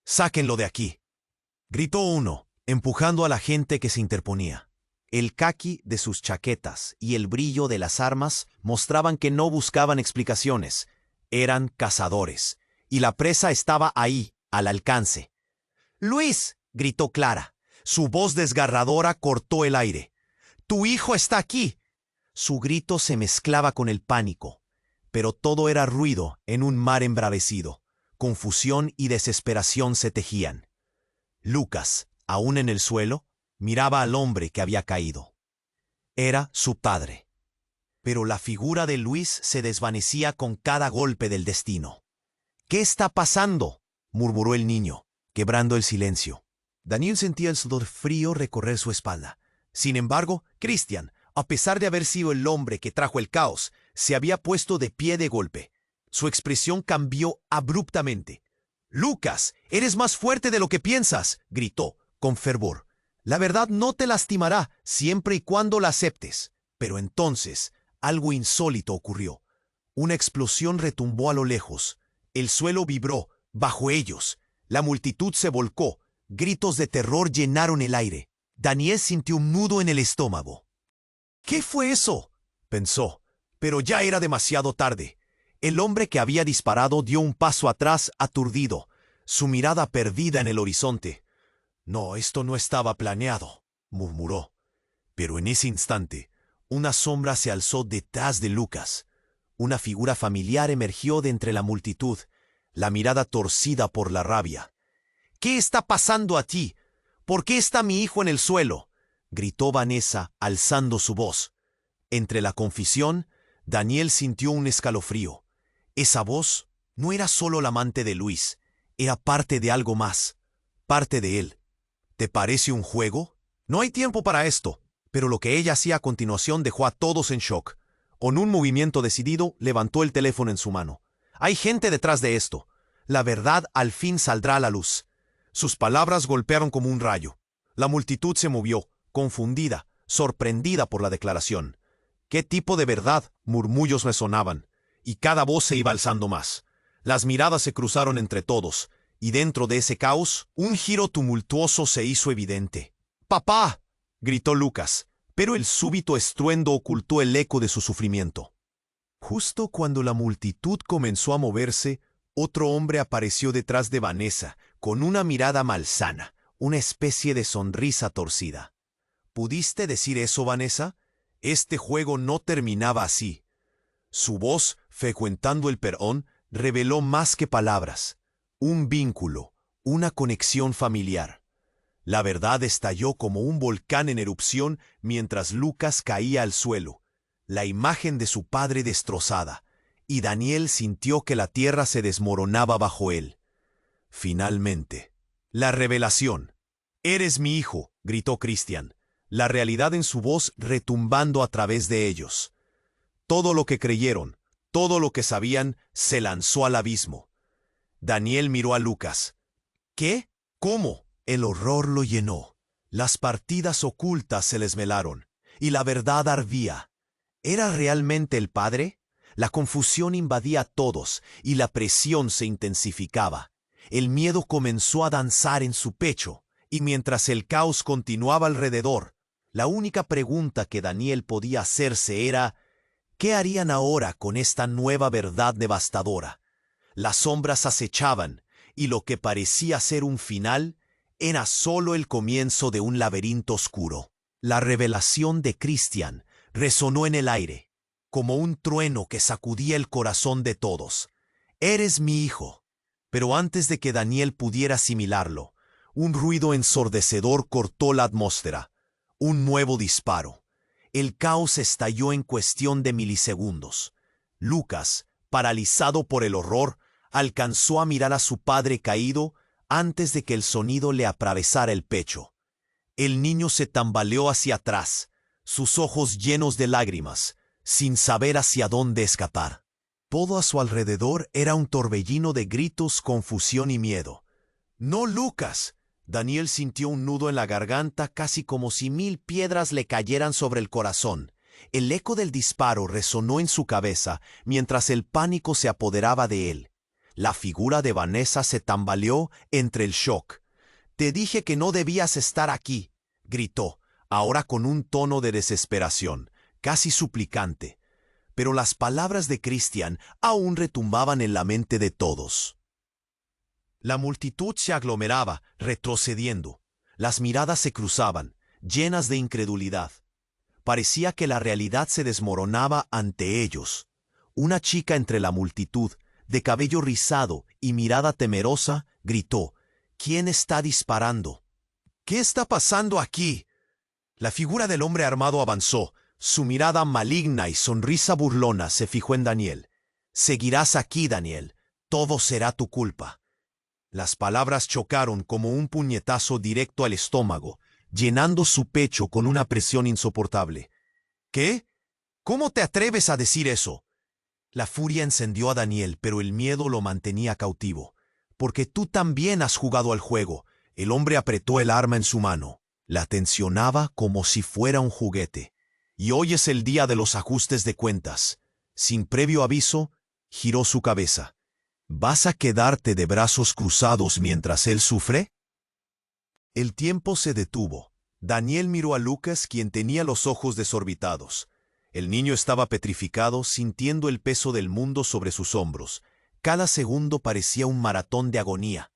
«¡Sáquenlo de aquí!», gritó uno, empujando a la gente que se interponía. El caqui de sus chaquetas y el brillo de las armas mostraban que no buscaban explicaciones. Eran cazadores, y la presa estaba ahí, al alcance. «¡Luis!», gritó Clara. Su voz desgarradora cortó el aire. «¡Tu hijo está aquí!». Su grito se mezclaba con el pánico, pero todo era ruido en un mar embravecido. Confusión y desesperación se tejían. Lucas, aún en el suelo, miraba al hombre que había caído. Era su padre. Pero la figura de Luis se desvanecía con cada golpe del destino. «¿Qué está pasando?», murmuró el niño, quebrando el silencio. Daniel sentía el sudor frío recorrer su espalda. Sin embargo, Christian, a pesar de haber sido el hombre que trajo el caos, se había puesto de pie de golpe. Su expresión cambió abruptamente. «Lucas, eres más fuerte de lo que piensas», gritó, con fervor. «La verdad no te lastimará, siempre y cuando la aceptes». Pero entonces, algo insólito ocurrió. Una explosión retumbó a lo lejos. El suelo vibró, bajo ellos. La multitud se volcó. Gritos de terror llenaron el aire. Daniel sintió un nudo en el estómago. «¿Qué fue eso?», pensó, pero ya era demasiado tarde. El hombre que había disparado dio un paso atrás aturdido, su mirada perdida en el horizonte. «No, esto no estaba planeado», murmuró. Pero en ese instante, una sombra se alzó detrás de Lucas. Una figura familiar emergió de entre la multitud, la mirada torcida por la rabia. «¿Qué está pasando a ti? ¿Por qué está mi hijo en el suelo?», gritó Vanessa, alzando su voz. Entre la confusión, Daniel sintió un escalofrío. Esa voz no era solo la amante de Luis, era parte de algo más, parte de él. «¿Te parece un juego? No hay tiempo para esto». Pero lo que ella hacía a continuación dejó a todos en shock. Con un movimiento decidido, levantó el teléfono en su mano. «Hay gente detrás de esto. La verdad al fin saldrá a la luz». Sus palabras golpearon como un rayo. La multitud se movió, confundida, sorprendida por la declaración. «¿Qué tipo de verdad?», murmullos resonaban, y cada voz se iba alzando más. Las miradas se cruzaron entre todos, y dentro de ese caos, un giro tumultuoso se hizo evidente. «¡Papá!», gritó Lucas, pero el súbito estruendo ocultó el eco de su sufrimiento. Justo cuando la multitud comenzó a moverse, otro hombre apareció detrás de Vanessa, con una mirada malsana, una especie de sonrisa torcida. «¿Pudiste decir eso, Vanessa? Este juego no terminaba así». Su voz, frecuentando el perón, reveló más que palabras. Un vínculo, una conexión familiar. La verdad estalló como un volcán en erupción mientras Lucas caía al suelo, la imagen de su padre destrozada, y Daniel sintió que la tierra se desmoronaba bajo él. Finalmente, la revelación. «Eres mi hijo», gritó Christian, la realidad en su voz retumbando a través de ellos. Todo lo que creyeron, todo lo que sabían, se lanzó al abismo. Daniel miró a Lucas. «¿Qué? ¿Cómo?». El horror lo llenó. Las partidas ocultas se les velaron, y la verdad ardía. ¿Era realmente el padre? La confusión invadía a todos, y la presión se intensificaba. El miedo comenzó a danzar en su pecho, y mientras el caos continuaba alrededor, la única pregunta que Daniel podía hacerse era: ¿qué harían ahora con esta nueva verdad devastadora? Las sombras acechaban, y lo que parecía ser un final era solo el comienzo de un laberinto oscuro. La revelación de Christian resonó en el aire, como un trueno que sacudía el corazón de todos. «Eres mi hijo». Pero antes de que Daniel pudiera asimilarlo, un ruido ensordecedor cortó la atmósfera. Un nuevo disparo. El caos estalló en cuestión de milisegundos. Lucas, paralizado por el horror, alcanzó a mirar a su padre caído antes de que el sonido le atravesara el pecho. El niño se tambaleó hacia atrás, sus ojos llenos de lágrimas, sin saber hacia dónde escapar. Todo a su alrededor era un torbellino de gritos, confusión y miedo. «¡No, Lucas!». Daniel sintió un nudo en la garganta, casi como si 1000 piedras le cayeran sobre el corazón. El eco del disparo resonó en su cabeza mientras el pánico se apoderaba de él. La figura de Vanessa se tambaleó entre el shock. «Te dije que no debías estar aquí», gritó, ahora con un tono de desesperación, casi suplicante. Pero las palabras de Christian aún retumbaban en la mente de todos. La multitud se aglomeraba, retrocediendo. Las miradas se cruzaban, llenas de incredulidad. Parecía que la realidad se desmoronaba ante ellos. Una chica entre la multitud, de cabello rizado y mirada temerosa, gritó: «¿Quién está disparando?». «¿Qué está pasando aquí?». La figura del hombre armado avanzó. Su mirada maligna y sonrisa burlona se fijó en Daniel. «Seguirás aquí, Daniel. Todo será tu culpa». Las palabras chocaron como un puñetazo directo al estómago, llenando su pecho con una presión insoportable. «¿Qué? ¿Cómo te atreves a decir eso?». La furia encendió a Daniel, pero el miedo lo mantenía cautivo. «Porque tú también has jugado al juego». El hombre apretó el arma en su mano. La tensionaba como si fuera un juguete. «Y hoy es el día de los ajustes de cuentas». Sin previo aviso, giró su cabeza. «¿Vas a quedarte de brazos cruzados mientras él sufre?». El tiempo se detuvo. Daniel miró a Lucas, quien tenía los ojos desorbitados. El niño estaba petrificado, sintiendo el peso del mundo sobre sus hombros. Cada segundo parecía un maratón de agonía.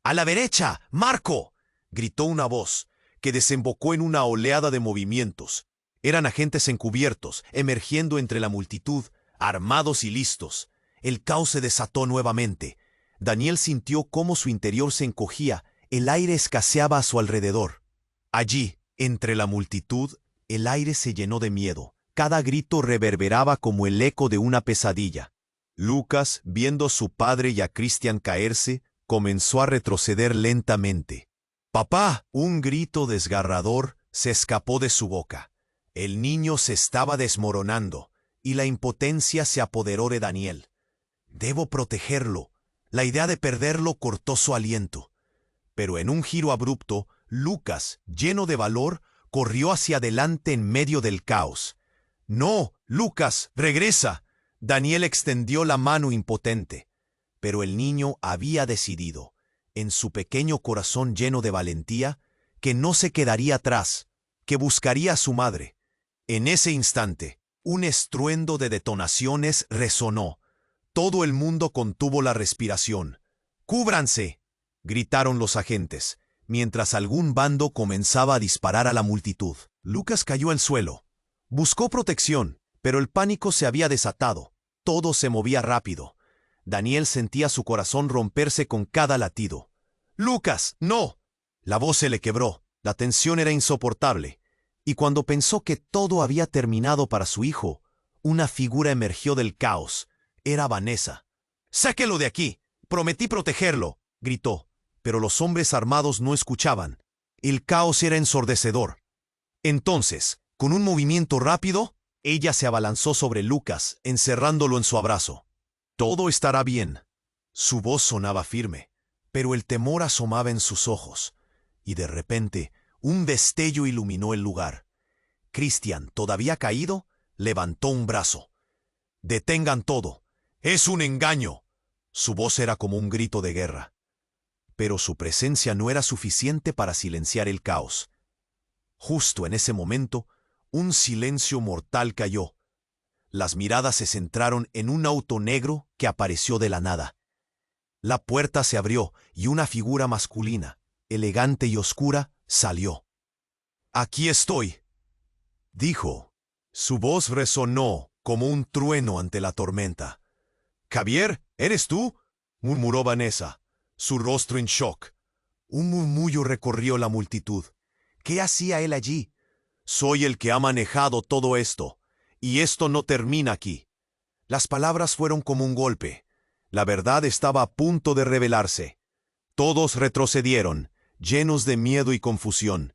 «¡A la derecha, Marco!», gritó una voz, que desembocó en una oleada de movimientos. Eran agentes encubiertos, emergiendo entre la multitud, armados y listos. El caos se desató nuevamente. Daniel sintió cómo su interior se encogía, el aire escaseaba a su alrededor. Allí, entre la multitud, el aire se llenó de miedo. Cada grito reverberaba como el eco de una pesadilla. Lucas, viendo a su padre y a Christian caerse, comenzó a retroceder lentamente. «¡Papá!». Un grito desgarrador se escapó de su boca. El niño se estaba desmoronando, y la impotencia se apoderó de Daniel. «Debo protegerlo». La idea de perderlo cortó su aliento. Pero en un giro abrupto, Lucas, lleno de valor, corrió hacia adelante en medio del caos. «¡No, Lucas, regresa!». Daniel extendió la mano impotente. Pero el niño había decidido, en su pequeño corazón lleno de valentía, que no se quedaría atrás, que buscaría a su madre. En ese instante, un estruendo de detonaciones resonó. Todo el mundo contuvo la respiración. «¡Cúbranse!», gritaron los agentes, mientras algún bando comenzaba a disparar a la multitud. Lucas cayó al suelo. Buscó protección, pero el pánico se había desatado. Todo se movía rápido. Daniel sentía su corazón romperse con cada latido. «¡Lucas, no!». La voz se le quebró. La tensión era insoportable. Y cuando pensó que todo había terminado para su hijo, una figura emergió del caos. Era Vanessa. «¡Sáquelo de aquí! Prometí protegerlo», gritó. Pero los hombres armados no escuchaban. El caos era ensordecedor. Entonces, con un movimiento rápido, ella se abalanzó sobre Lucas, encerrándolo en su abrazo. «Todo estará bien». Su voz sonaba firme, pero el temor asomaba en sus ojos. Y de repente, un destello iluminó el lugar. Christian, todavía caído, levantó un brazo. «Detengan todo. Es un engaño». Su voz era como un grito de guerra. pero su presencia no era suficiente para silenciar el caos. Justo en ese momento, un silencio mortal cayó. Las miradas se centraron en un auto negro que apareció de la nada. La puerta se abrió y una figura masculina, elegante y oscura, salió. «Aquí estoy», dijo. Su voz resonó como un trueno ante la tormenta. «Javier, ¿eres tú?», murmuró Vanessa, su rostro en shock. Un murmullo recorrió la multitud. ¿Qué hacía él allí? «Soy el que ha manejado todo esto, y esto no termina aquí». Las palabras fueron como un golpe. La verdad estaba a punto de revelarse. Todos retrocedieron, llenos de miedo y confusión.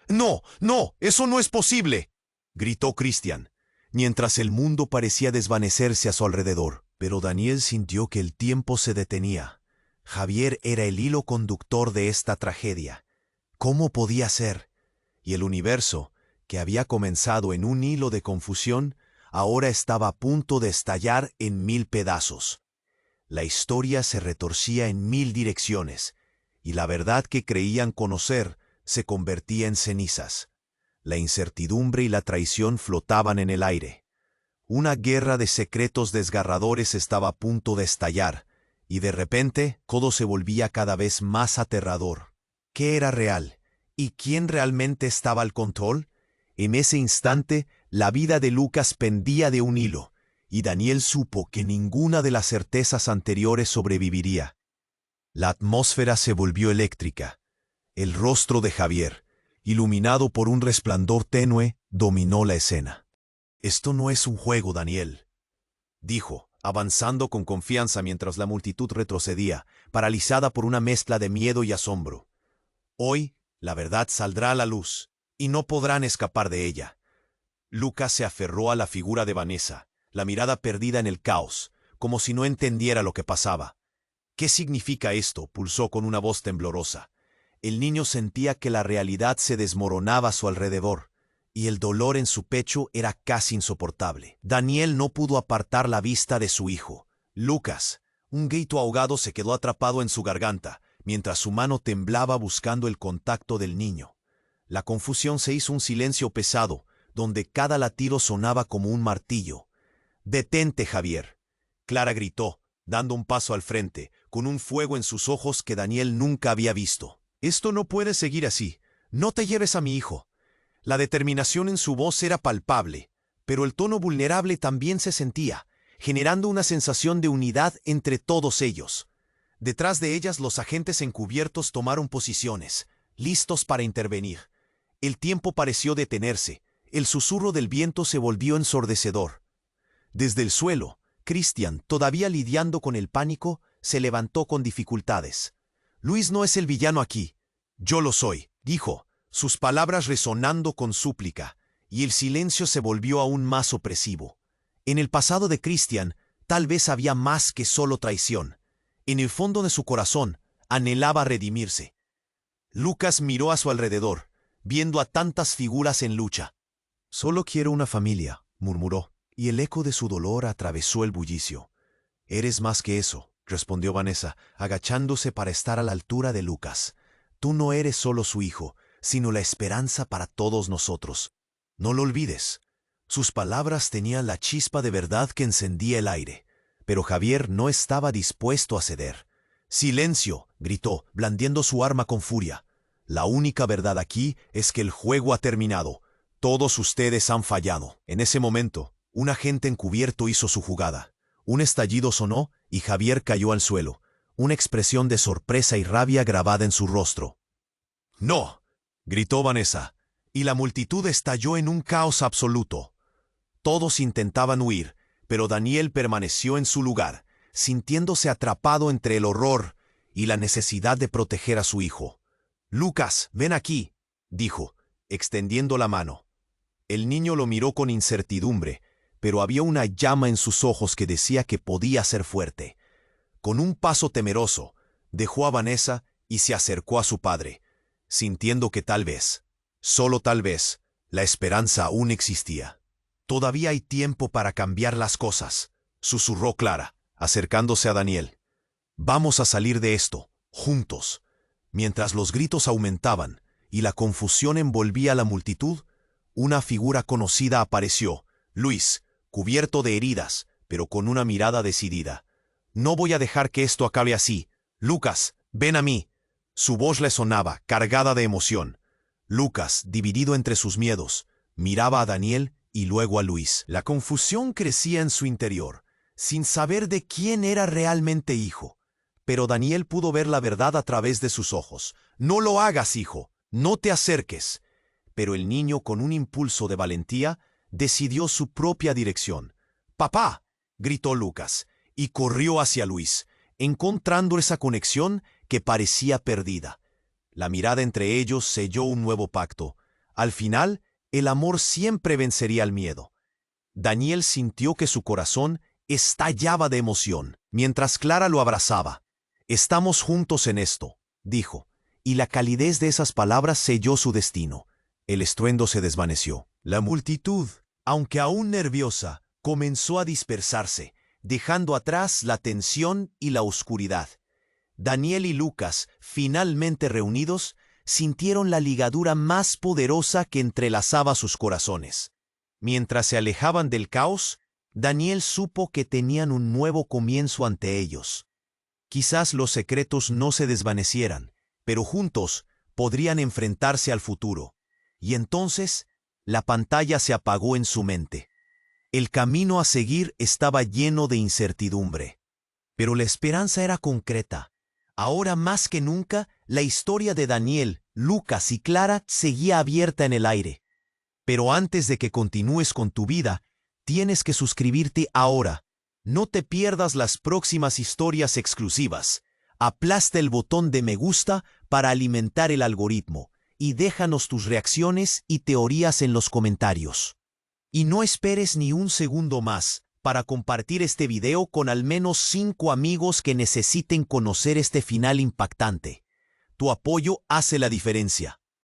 «No, no, eso no es posible», gritó Christian, mientras el mundo parecía desvanecerse a su alrededor. Pero Daniel sintió que el tiempo se detenía. Javier era el hilo conductor de esta tragedia. ¿Cómo podía ser? Y el universo, que había comenzado en un hilo de confusión, ahora estaba a punto de estallar en 1000 pedazos. La historia se retorcía en 1000 direcciones, y la verdad que creían conocer se convertía en cenizas. La incertidumbre y la traición flotaban en el aire. Una guerra de secretos desgarradores estaba a punto de estallar, y de repente todo se volvía cada vez más aterrador. ¿Qué era real? ¿Y quién realmente estaba al control? En ese instante, la vida de Lucas pendía de un hilo, y Daniel supo que ninguna de las certezas anteriores sobreviviría. La atmósfera se volvió eléctrica. El rostro de Javier, iluminado por un resplandor tenue, dominó la escena. «Esto no es un juego, Daniel», dijo, avanzando con confianza mientras la multitud retrocedía, paralizada por una mezcla de miedo y asombro. «Hoy, la verdad saldrá a la luz, y no podrán escapar de ella». Lucas se aferró a la figura de Vanessa, la mirada perdida en el caos, como si no entendiera lo que pasaba. «¿Qué significa esto?», pulsó con una voz temblorosa. El niño sentía que la realidad se desmoronaba a su alrededor, y el dolor en su pecho era casi insoportable. Daniel no pudo apartar la vista de su hijo. Lucas, un grito ahogado se quedó atrapado en su garganta, mientras su mano temblaba buscando el contacto del niño. La confusión se hizo un silencio pesado, donde cada latido sonaba como un martillo. «Detente, Javier», Clara gritó, dando un paso al frente, con un fuego en sus ojos que Daniel nunca había visto. «Esto no puede seguir así. No te lleves a mi hijo». La determinación en su voz era palpable, pero el tono vulnerable también se sentía, generando una sensación de unidad entre todos ellos. Detrás de ellas los agentes encubiertos tomaron posiciones, listos para intervenir. El tiempo pareció detenerse, el susurro del viento se volvió ensordecedor. Desde el suelo, Christian, todavía lidiando con el pánico, se levantó con dificultades. «Luis no es el villano aquí. Yo lo soy», dijo, sus palabras resonando con súplica, y el silencio se volvió aún más opresivo. En el pasado de Christian, tal vez había más que solo traición. En el fondo de su corazón, anhelaba redimirse. Lucas miró a su alrededor, viendo a tantas figuras en lucha. «Solo quiero una familia», murmuró, y el eco de su dolor atravesó el bullicio. «Eres más que eso», respondió Vanessa, agachándose para estar a la altura de Lucas. «Tú no eres solo su hijo, sino la esperanza para todos nosotros. No lo olvides». Sus palabras tenían la chispa de verdad que encendía el aire, pero Javier no estaba dispuesto a ceder. «Silencio», gritó, blandiendo su arma con furia. «La única verdad aquí es que el juego ha terminado. Todos ustedes han fallado». En ese momento, un agente encubierto hizo su jugada. Un estallido sonó y Javier cayó al suelo, una expresión de sorpresa y rabia grabada en su rostro. «¡No!», gritó Vanessa, y la multitud estalló en un caos absoluto. Todos intentaban huir, pero Daniel permaneció en su lugar, sintiéndose atrapado entre el horror y la necesidad de proteger a su hijo. «Lucas, ven aquí», dijo, extendiendo la mano. El niño lo miró con incertidumbre, pero había una llama en sus ojos que decía que podía ser fuerte. Con un paso temeroso, dejó a Vanessa y se acercó a su padre, sintiendo que tal vez, solo tal vez, la esperanza aún existía. «Todavía hay tiempo para cambiar las cosas», susurró Clara, acercándose a Daniel. «Vamos a salir de esto, juntos. Mientras los gritos aumentaban y la confusión envolvía a la multitud, una figura conocida apareció, Luis, cubierto de heridas, pero con una mirada decidida. «No voy a dejar que esto acabe así. Lucas, ven a mí». Su voz le sonaba, cargada de emoción. Lucas, dividido entre sus miedos, miraba a Daniel y luego a Luis. La confusión crecía en su interior, sin saber de quién era realmente hijo. Pero Daniel pudo ver la verdad a través de sus ojos. «No lo hagas, hijo. No te acerques». Pero el niño, con un impulso de valentía, decidió su propia dirección. «¡Papá!», gritó Lucas, y corrió hacia Luis, encontrando esa conexión que parecía perdida. La mirada entre ellos selló un nuevo pacto. Al final, el amor siempre vencería al miedo. Daniel sintió que su corazón estallaba de emoción, mientras Clara lo abrazaba. «Estamos juntos en esto», dijo, y la calidez de esas palabras selló su destino. El estruendo se desvaneció. La multitud, aunque aún nerviosa, comenzó a dispersarse, dejando atrás la tensión y la oscuridad. Daniel y Lucas, finalmente reunidos, sintieron la ligadura más poderosa que entrelazaba sus corazones. Mientras se alejaban del caos, Daniel supo que tenían un nuevo comienzo ante ellos. Quizás los secretos no se desvanecieran, pero juntos podrían enfrentarse al futuro. Y entonces, la pantalla se apagó en su mente. El camino a seguir estaba lleno de incertidumbre. Pero la esperanza era concreta. Ahora más que nunca, la historia de Daniel, Lucas y Clara seguía abierta en el aire. Pero antes de que continúes con tu vida, tienes que suscribirte ahora. No te pierdas las próximas historias exclusivas. Aplasta el botón de me gusta para alimentar el algoritmo y déjanos tus reacciones y teorías en los comentarios. Y no esperes ni un segundo más para compartir este video con al menos 5 amigos que necesiten conocer este final impactante. Tu apoyo hace la diferencia.